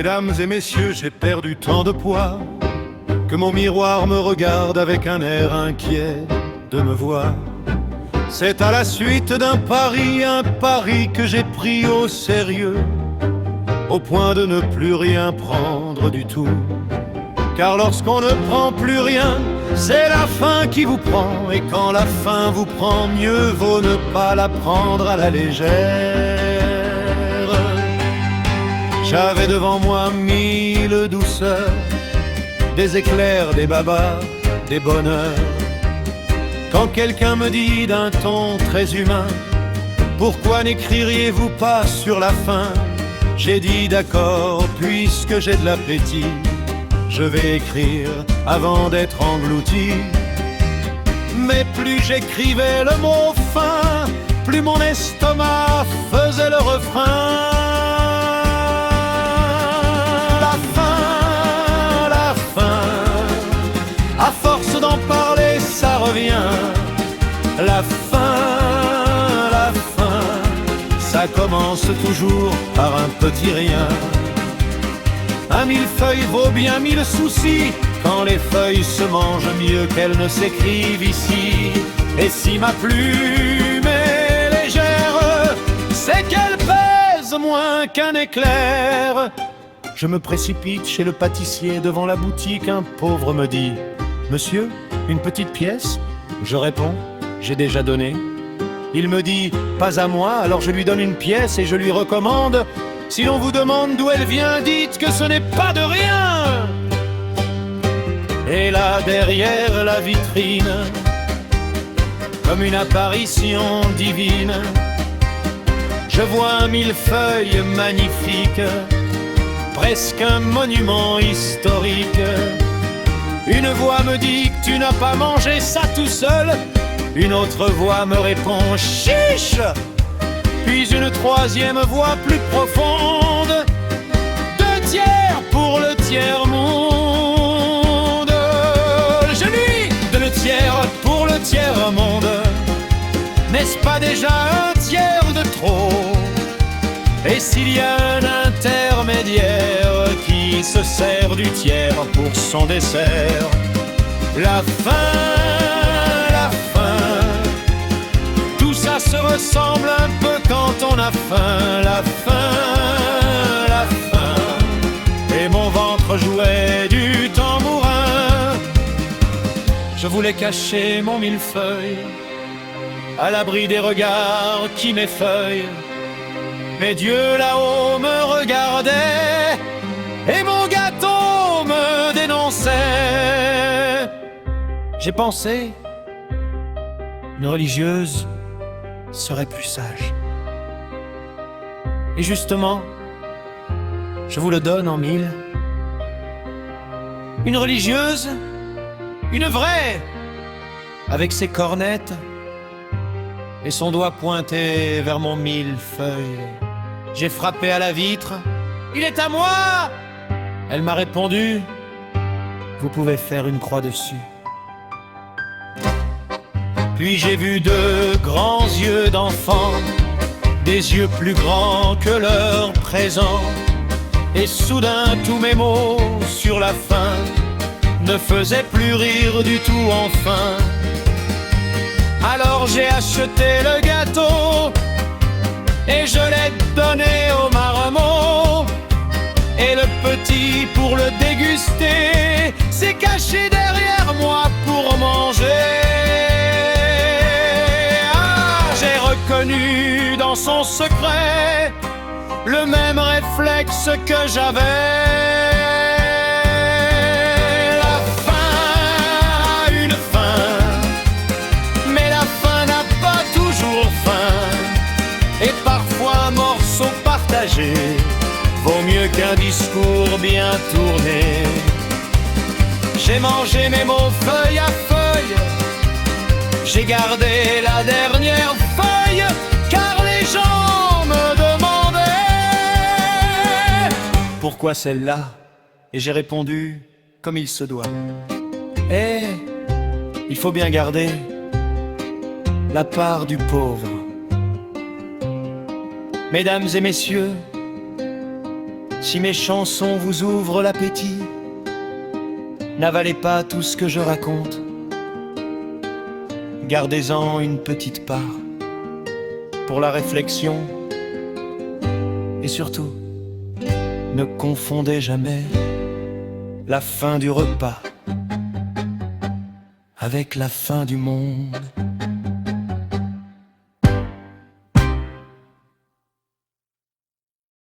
Mesdames et messieurs, j'ai perdu tant de poids que mon miroir me regarde avec un air inquiet de me voir. C'est à la suite d'un pari que j'ai pris au sérieux, au point de ne plus rien prendre du tout. Car lorsqu'on ne prend plus rien, c'est la faim qui vous prend. Et quand la faim vous prend, mieux vaut ne pas la prendre à la légère. J'avais devant moi 1000 douceurs, des éclairs, des babas, des bonheurs. Quand quelqu'un me dit d'un ton très humain: pourquoi n'écririez-vous pas sur la faim? J'ai dit d'accord, puisque j'ai de l'appétit, je vais écrire avant d'être englouti. Mais plus j'écrivais le mot faim, plus mon estomac faisait le refrain. La faim, à force d'en parler, ça revient. La faim, ça commence toujours par un petit rien. Un millefeuille vaut bien 1000 soucis, quand les feuilles se mangent mieux qu'elles ne s'écrivent ici. Et si ma plume est légère, c'est qu'elle pèse moins qu'un éclair. Je me précipite chez le pâtissier, devant la boutique, un pauvre me dit: monsieur, une petite pièce? Je réponds: j'ai déjà donné. Il me dit: pas à moi. Alors je lui donne une pièce et je lui recommande: si l'on vous demande d'où elle vient, dites que ce n'est pas de rien. Et là, derrière la vitrine, comme une apparition divine, je vois un millefeuille magnifique, presque un monument historique. Une voix me dit que tu n'as pas mangé ça tout seul. Une autre voix me répond: chiche. Puis une troisième voix plus profonde: 2 tiers pour le tiers-monde. Je lui donne le tiers pour le tiers-monde. N'est-ce pas déjà un tiers de trop? Et s'il y a un intermédiaire qui se sert du tiers pour son dessert? La faim, tout ça se ressemble un peu quand on a faim. La faim, et mon ventre jouait du tambourin. Je voulais cacher mon millefeuille à l'abri des regards qui m'effeuillent. Mais Dieu là-haut me regardait et mon gâteau me dénonçait. J'ai pensé, une religieuse serait plus sage. Et justement, je vous le donne en 1000. Une religieuse, une vraie, avec ses cornettes et son doigt pointé vers mon millefeuille. J'ai frappé à la vitre: il est à moi. Elle m'a répondu: vous pouvez faire une croix dessus. Puis j'ai vu 2 grands yeux d'enfant, des yeux plus grands que leur présent. Et soudain tous mes mots sur la faim ne faisaient plus rire du tout enfin. Alors j'ai acheté le gâteau et je l'ai donné au marmot. Et le petit, pour le déguster, s'est caché derrière moi pour manger. J'ai reconnu dans son secret le même réflexe que j'avais. La faim a une fin, mais la faim n'a pas toujours faim. Et parfois un morceau partagé vaut mieux qu'un discours bien tourné. J'ai mangé mes mots feuille à feuille, j'ai gardé la dernière feuille, car les gens me demandaient pourquoi celle-là. Et j'ai répondu comme il se doit: eh, il faut bien garder la part du pauvre. Mesdames et messieurs, Si mes chansons vous ouvrent l'appétit, n'avalez pas tout ce que je raconte. Gardez-en une petite part pour la réflexion. Et surtout, ne confondez jamais la fin du repas avec la fin du monde.